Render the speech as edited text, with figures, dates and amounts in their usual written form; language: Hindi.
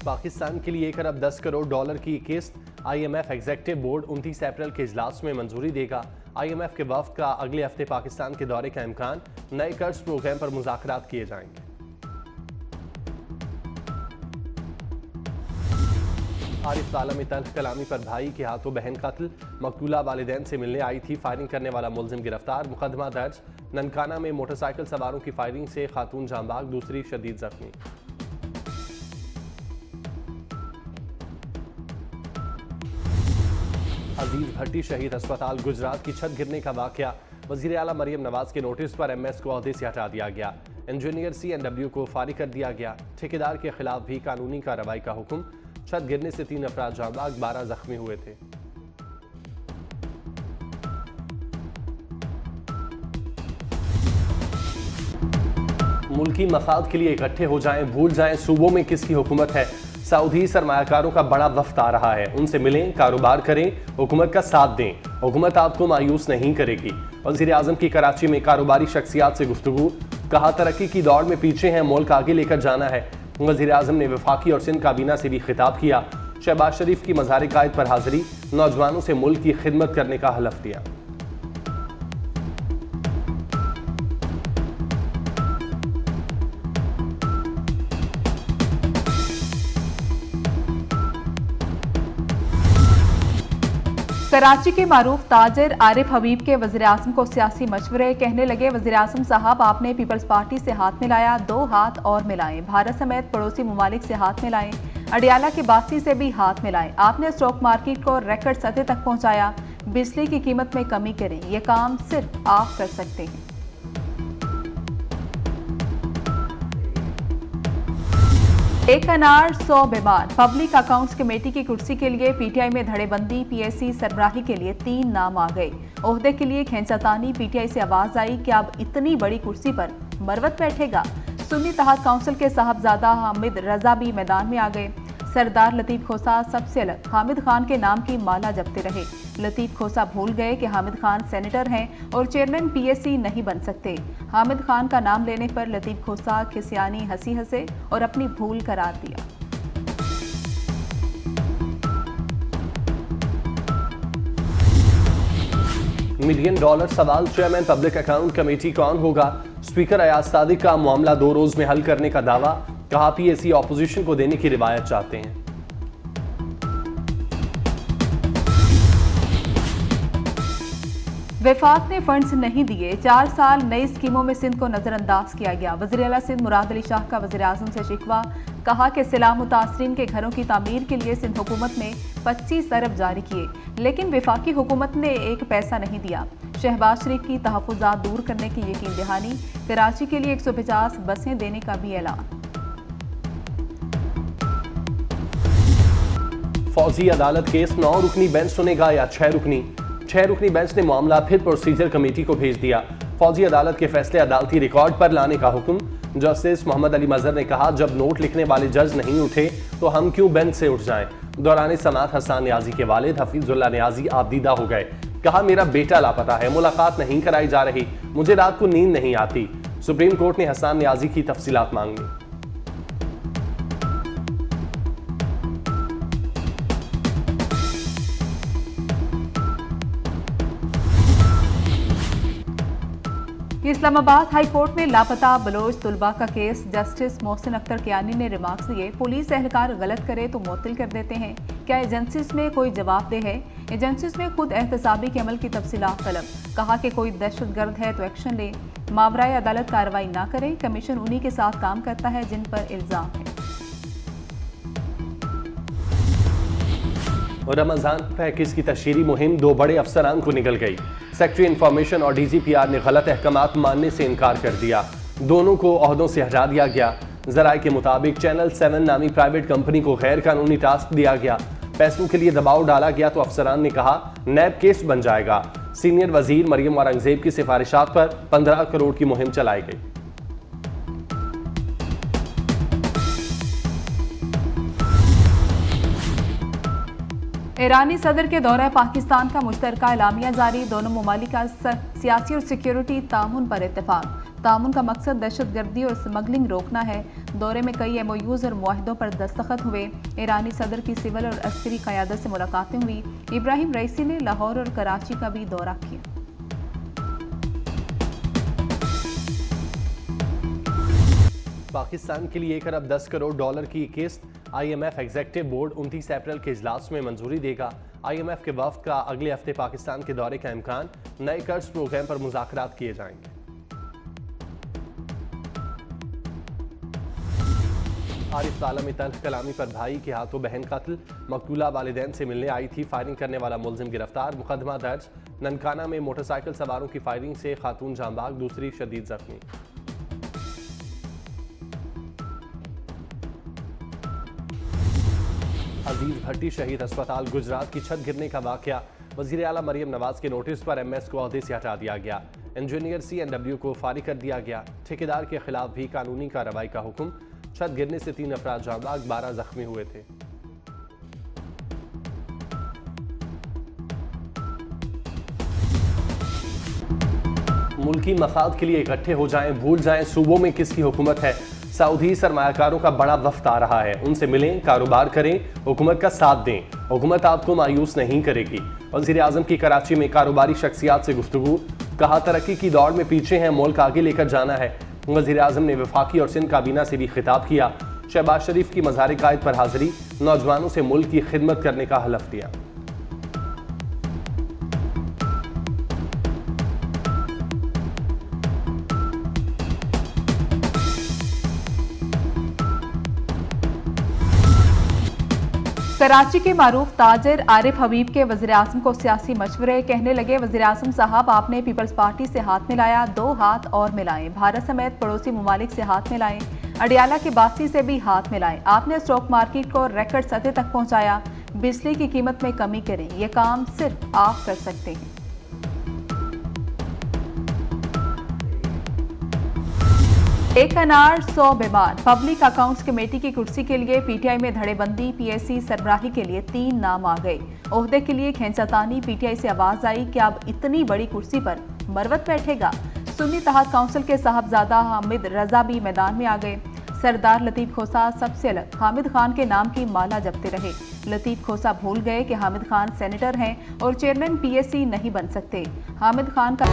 पाकिस्तान के लिए 1 अरब 10 करोड़ डॉलर की किस्त IMF एग्जीक्यूटिव बोर्ड 29 अप्रैल के इजलास में मंजूरी देगा। IMF के वफ्द का अगले हफ्ते पाकिस्तान के दौरे का इम्कान। नए कर्ज प्रोग्राम पर मुज़ाकरात किए जाएंगे। आरिफ ताला में तल्ख कलामी पर भाई के हाथों बहन कत्ल। मकतूला वालिदैन से मिलने आई थी, फायरिंग करने वाला मुलजिम गिरफ्तार। मुकदमा दर्ज। ननकाना में मोटरसाइकिल सवारों की फायरिंग से खातून जांबाग, दूसरी शदीद जख्मी। अजीज भट्टी शहीद अस्पताल गुजरात की छत गिरने का वाकया। वजीर आला मरियम नवाज के नोटिस पर MS को ओहदे से हटा दिया गया। इंजीनियर CNW को फारिग कर दिया गया। ठेकेदार के खिलाफ भी कानूनी कार्रवाई का हुक्म। छत गिरने से 3 अफराद जांबाग, 12 जख्मी हुए थे। मुल्की मफाद के लिए इकट्ठे हो जाएं, भूल जाएं सूबों में किसकी हुकूमत है। सऊदी सरमायाकारों का बड़ा वफ्द आ रहा है, उनसे मिलें, कारोबार करें, हुकूमत का साथ दें। हुकूमत आपको मायूस नहीं करेगी। वज़ीर आज़म की कराची में कारोबारी शख्सियात से गुफ्तगू। कहा तरक्की की दौड़ में पीछे हैं, मुल्क आगे लेकर जाना है। वज़ीर आज़म ने वफाकी और सिंध काबीना से भी खिताब किया। शहबाज शरीफ की मज़ार कायद पर हाजिरी। नौजवानों से मुल्क की खिदमत करने का हलफ दिया। कराची के मारूफ ताजिर आरिफ हबीब के वज़ीर-ए-आज़म को सियासी मशवरे। कहने लगे, वज़ीर-ए-आज़म साहब आपने पीपल्स पार्टी से हाथ मिलाया, 2 हाथ और मिलाएं। भारत समेत पड़ोसी ममालिक से हाथ मिलाएं। अडियाला के बासी से भी हाथ मिलाएं। आपने स्टॉक मार्केट को रिकॉर्ड सतह तक पहुंचाया। बिजली की कीमत में कमी करें, यह काम सिर्फ आप कर सकते हैं। एक अनार 100 बीमार। पब्लिक अकाउंट्स कमेटी की कुर्सी के लिए PTI में धड़ेबंदी। PSC सरबराही के लिए 3 नाम आ गए। ओहदे के लिए खींचातानी। PTI से आवाज आई कि अब इतनी बड़ी कुर्सी पर मरवत बैठेगा। सुन्नी तहत काउंसिल के साहबजादा हामिद रजा भी मैदान में आ गए। सरदार लतीफ खोसा सबसे अलग हामिद खान के नाम की माला जपते रहे। लतीफ खोसा भूल गए कि हामिद खान सेनेटर हैं और चेयरमैन PSC नहीं बन सकते। हामिद खान का नाम लेने पर लतीफ खोसा खिसियानी हंसी हंसे और अपनी भूल करार दिया। $1 मिलियन सवाल, चेयरमैन पब्लिक अकाउंट कमेटी कौन होगा। स्पीकर अयाज सादिक का मामला 2 रोज में हल करने का दावा। कहा PSC ऑपोजिशन को देने की रिवायत चाहते हैं। वफाक ने फंड्स नहीं दिए, 4 साल नई स्कीमों में सिंध को नजरअंदाज किया गया। वज़ीर आला सिंध मुराद अली शाह का वज़ीर आज़म से शिकवा। कहा कि सैलाब मुतासरीन के घरों की तामीर के लिए सिंध हुकूमत ने 25 अरब जारी किए, लेकिन वफाकी हुकूमत ने 1 पैसा नहीं दिया। शहबाज शरीफ की तहफ़्फ़ुज़ात दूर करने की यकीन दहानी। कराची के लिए 150 बसें देने का भी ऐलान। फौजी अदालत केस 9 रुकनी बेंच सुनेगा या 6 रुकनी। 6 रुकनी बेंच ने मामला फिर प्रोसीजर कमेटी को भेज दिया। फौजी अदालत के फैसले अदालती रिकॉर्ड पर लाने का हुक्म। जस्टिस मोहम्मद अली मजहर ने कहा, जब नोट लिखने वाले जज नहीं उठे तो हम क्यों बेंच से उठ जाएं। दौरान समाअत हसन न्याजी के वालिद हफीजुल्लाह न्याजी आपदीदा हो गए। कहा, मेरा बेटा लापता है, मुलाकात नहीं कराई जा रही, मुझे रात को नींद नहीं आती। सुप्रीम कोर्ट ने हसन न्याजी की तफसीलात मांगी। इस्लामाबाद हाई कोर्ट में लापता बलोच तुलबा का केस। जस्टिस मोहसिन अख्तर कियानी ने रिमार्क्स दिए, पुलिस एहलकार गलत करे तो मुअत्तल कर देते हैं। क्या एजेंसीज में कोई जवाबदेह है? एजेंसीज में खुद एहतसाबी के अमल की तफसीलात तलब। कहा कि कोई दहशतगर्द है तो एक्शन ले, मावराए अदालत कार्रवाई ना करे। कमीशन उन्हीं के साथ काम करता है जिन पर इल्जाम है। रमजान पैकेज की तशहीरी मुहिम 2 बड़े अफसरान को निकल गई। सेक्रेटरी इंफॉर्मेशन और DGPR ने गलत अहकामात मानने से इनकार कर दिया। दोनों को ओहदों से हटा दिया गया। जराये के मुताबिक चैनल 7 नामी प्राइवेट कंपनी को गैर कानूनी टास्क दिया गया। पैसों के लिए दबाव डाला गया तो अफसरान ने कहा नैब केस बन जाएगा। सीनियर वजीर मरियम औरंगजेब की सिफारिशात पर 15 करोड़ की मुहिम चलाई गई। ईरानी सदर के दौरा पाकिस्तान का मुश्तरका एलामिया जारी। दोनों ममालिक का सियासी और सिक्योरिटी तामुन पर इत्तेफाक। तामुन का मकसद दहशतगर्दी और स्मगलिंग रोकना है। दौरे में कई MOUs और मुआहिदों पर दस्तखत हुए। ईरानी सदर की सिविल और अस्करी क़यादत से मुलाकातें हुई। इब्राहिम रईसी ने लाहौर और कराची का भी दौरा किया। पाकिस्तान के लिए 1 अरब 10 करोड़ डॉलर की किस्त IMF एग्जीक्यूटिव बोर्ड 29 अप्रैल के इजलास में मंजूरी देगा। IMF के वफ्द का अगले हफ्ते पाकिस्तान के दौरे का इम्कान। नए कर्ज प्रोग्राम पर मुज़ाकरात किए जाएंगे। आरिफ ताला में तल्ख कलामी पर भाई के हाथों बहन कत्ल। मकतूला वालिदैन से मिलने आई थी। फायरिंग करने वाला मुलजिम गिरफ्तार। मुकदमा दर्ज। ननकाना में मोटरसाइकिल सवारों की फायरिंग से खातून जांबाग, दूसरी शदीद जख्मी। अजीज भट्टी शहीद अस्पताल गुजरात की छत गिरने का वाकया। वजीर आला मरियम नवाज के नोटिस पर MS को ओहदे से हटा दिया गया। इंजीनियर CNW को फारिग कर दिया गया। ठेकेदार के खिलाफ भी कानूनी कार्रवाई का हुक्म। छत गिरने से 3 अफराद जांबाग, 12 जख्मी हुए थे। मुल्की मफाद के लिए इकट्ठे हो जाएं, भूल जाएं सूबों में किसकी हुकूमत है। सऊदी सरमायाकारों का बड़ा वफ्द आ रहा है। उनसे मिलें, कारोबार करें, हुकूमत का साथ दें। हुकूमत आपको मायूस नहीं करेगी। वज़ीर आज़म की कराची में कारोबारी शख्सियात से गुफ्तगू। कहा तरक्की की दौड़ में पीछे हैं, मुल्क आगे लेकर जाना है। वज़ीर आज़म ने वफाकी और सिंध काबीना से भी खिताब किया। शहबाज शरीफ की मज़ार कायद पर हाजिरी। नौजवानों से मुल्क की खिदमत करने का हलफ दिया। कराची के मारूफ ताजिर आरिफ हबीब के वज़ीर आज़म को सियासी मशवरे। कहने लगे, वज़ीर आज़म साहब आपने पीपल्स पार्टी से हाथ मिलाया, 2 हाथ और मिलाएं। भारत समेत पड़ोसी ममालिक से हाथ मिलाएं। अडियाला के बासी से भी हाथ मिलाएं। आपने स्टॉक मार्केट को रिकॉर्ड सतह तक पहुंचाया। बिजली की कीमत में कमी करें। यह काम सिर्फ आप कर सकते हैं। एक अनार 100 बीमार। पब्लिक अकाउंट्स कमेटी की कुर्सी के लिए PTI में धड़ेबंदी। PSC सरबराही के लिए 3 नाम आ गए। ओहदे के लिए खींचातानी। PTI से आवाज आई कि अब इतनी बड़ी कुर्सी पर मरवत बैठेगा। सुन्नी तहात काउंसिल के साहबजादा हामिद रजा भी मैदान में आ गए। सरदार लतीफ खोसा सबसे अलग हामिद खान के नाम की माला जपते रहे। लतीफ खोसा भूल गए कि हामिद खान सेनेटर हैं और चेयरमैन PSC नहीं बन सकते। हामिद खान का